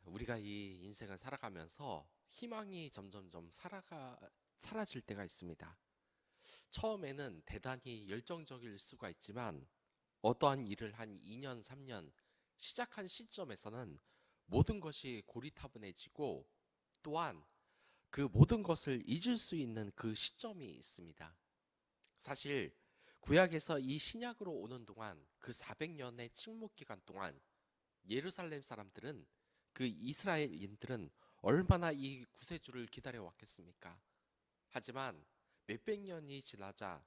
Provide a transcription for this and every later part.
우리가 이 인생을 살아가면서 희망이 점점점 사라질 때가 있습니다. 처음에는 대단히 열정적일 수가 있지만 어떠한 일을 한 2년, 3년 시작한 시점에서는 모든 것이 고리타분해지고 또한 그 모든 것을 잊을 수 있는 그 시점이 있습니다. 사실 구약에서 이 신약으로 오는 동안 그 400년의 침묵 기간 동안 예루살렘 사람들은 그 이스라엘인들은 얼마나 이 구세주를 기다려 왔겠습니까? 하지만 몇백 년이 지나자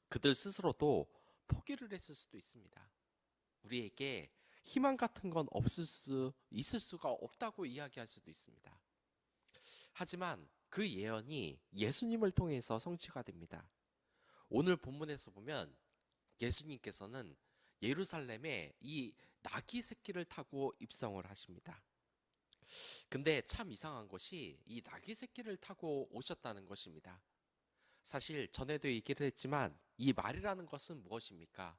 그들 스스로도 포기를 했을 수도 있습니다. 우리에게 희망 같은 건 있을 수가 없다고 이야기할 수도 있습니다. 하지만 그 예언이 예수님을 통해서 성취가 됩니다. 오늘 본문에서 보면 예수님께서는 예루살렘에 이 나귀 새끼를 타고 입성을 하십니다. 근데 참 이상한 것이 이 나귀 새끼를 타고 오셨다는 것입니다. 사실 전에도 얘기를 했지만 이 말이라는 것은 무엇입니까?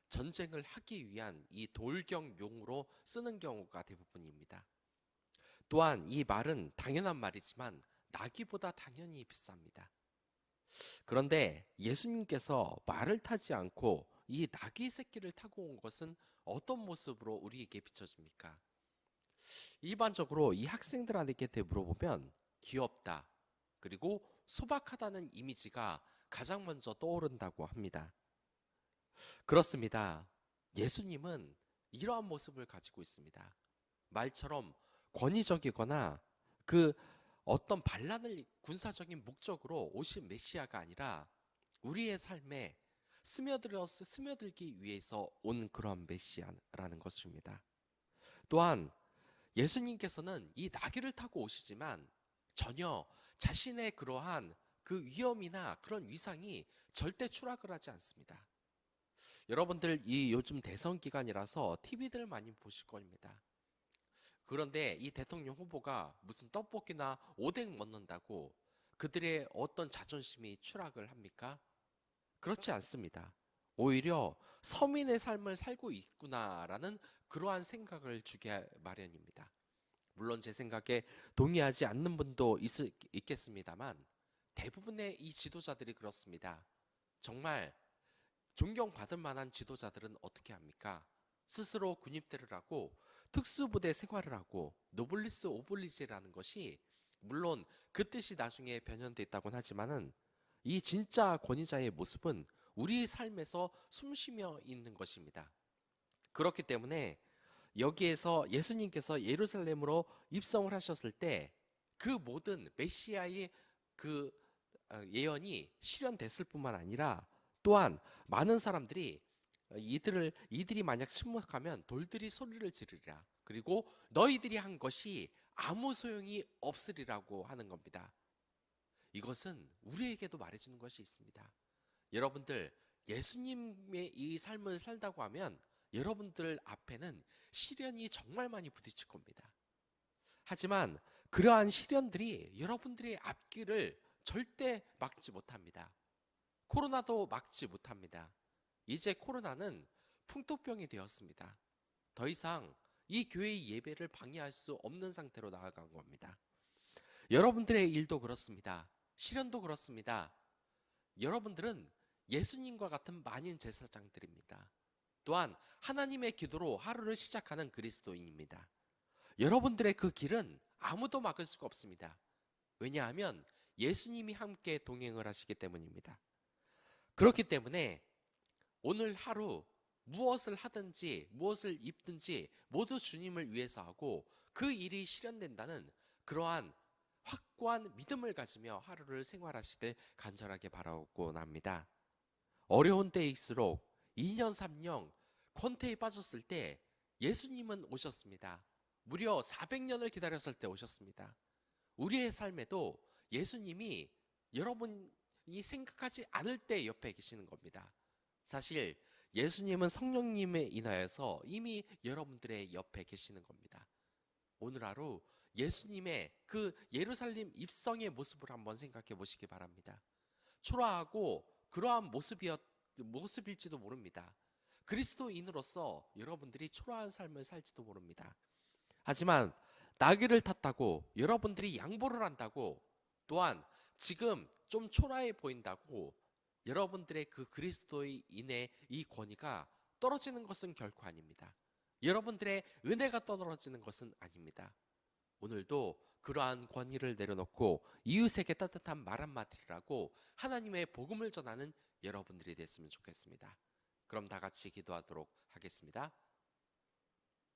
전쟁을 하기 위한 이 돌격용으로 쓰는 경우가 대부분입니다. 또한 이 말은 당연한 말이지만 나귀보다 당연히 비쌉니다. 그런데 예수님께서 말을 타지 않고 이 나귀 새끼를 타고 온 것은 어떤 모습으로 우리에게 비춰집니까? 일반적으로 이 학생들한테 물어보면 귀엽다, 그리고 소박하다는 이미지가 가장 먼저 떠오른다고 합니다. 그렇습니다. 예수님은 이러한 모습을 가지고 있습니다. 말처럼 권위적이거나 그 어떤 반란을 군사적인 목적으로 오신 메시아가 아니라 우리의 삶에 스며들기 위해서 온 그런 메시아라는 것입니다. 또한 예수님께서는 이 나귀를 타고 오시지만 전혀 자신의 그러한 그 위엄이나 그런 위상이 절대 추락을 하지 않습니다. 여러분들 이 요즘 대선 기간이라서 TV들 많이 보실 겁니다. 그런데 이 대통령 후보가 무슨 떡볶이나 오뎅 먹는다고 그들의 어떤 자존심이 추락을 합니까? 그렇지 않습니다. 오히려 서민의 삶을 살고 있구나라는 그러한 생각을 주게 마련입니다. 물론 제 생각에 동의하지 않는 분도 있겠습니다만 대부분의 이 지도자들이 그렇습니다. 정말 존경받을 만한 지도자들은 어떻게 합니까? 스스로 군입대를 하고 특수부대 생활을 하고 노블리스 오블리지라는 것이 물론 그 뜻이 나중에 변형됐다고는 하지만은 이 진짜 권위자의 모습은 우리 삶에서 숨쉬며 있는 것입니다. 그렇기 때문에 여기에서 예수님께서 예루살렘으로 입성을 하셨을 때 그 모든 메시아의 그 예언이 실현됐을 뿐만 아니라 또한 많은 사람들이 이들이 만약 침묵하면 돌들이 소리를 지르리라. 그리고 너희들이 한 것이 아무 소용이 없으리라고 하는 겁니다. 이것은 우리에게도 말해주는 것이 있습니다. 여러분들 예수님의 이 삶을 살다고 하면 여러분들 앞에는 시련이 정말 많이 부딪힐 겁니다. 하지만 그러한 시련들이 여러분들의 앞길을 절대 막지 못합니다. 코로나도 막지 못합니다. 이제 코로나는 풍토병이 되었습니다. 더 이상 이 교회의 예배를 방해할 수 없는 상태로 나아간 겁니다. 여러분들의 일도 그렇습니다. 시련도 그렇습니다. 여러분들은 예수님과 같은 만인 제사장들입니다. 또한 하나님의 기도로 하루를 시작하는 그리스도인입니다. 여러분들의 그 길은 아무도 막을 수가 없습니다. 왜냐하면 예수님이 함께 동행을 하시기 때문입니다. 그렇기 때문에 오늘 하루 무엇을 하든지 무엇을 입든지 모두 주님을 위해서 하고 그 일이 실현된다는 그러한 확고한 믿음을 가지며 하루를 생활하시길 간절하게 바라곤 합니다. 어려운 때일수록 2년 3년 권태에 빠졌을 때 예수님은 오셨습니다. 무려 400년을 기다렸을 때 오셨습니다. 우리의 삶에도 예수님이 여러분이 생각하지 않을 때 옆에 계시는 겁니다. 사실 예수님은 성령님에 인하여서 이미 여러분들의 옆에 계시는 겁니다. 오늘 하루 예수님의 그 예루살렘 입성의 모습을 한번 생각해 보시기 바랍니다. 초라하고 그러한 모습일지도 모릅니다. 그리스도인으로서 여러분들이 초라한 삶을 살지도 모릅니다. 하지만 나귀를 탔다고 여러분들이 양보를 한다고, 또한 지금 좀 초라해 보인다고 여러분들의 그 그리스도인의 이 권위가 떨어지는 것은 결코 아닙니다. 여러분들의 은혜가 떨어지는 것은 아닙니다. 오늘도 그러한 권위를 내려놓고 이웃에게 따뜻한 말 한마디라고 하나님의 복음을 전하는 여러분들이 됐으면 좋겠습니다. 그럼 다 같이 기도하도록 하겠습니다.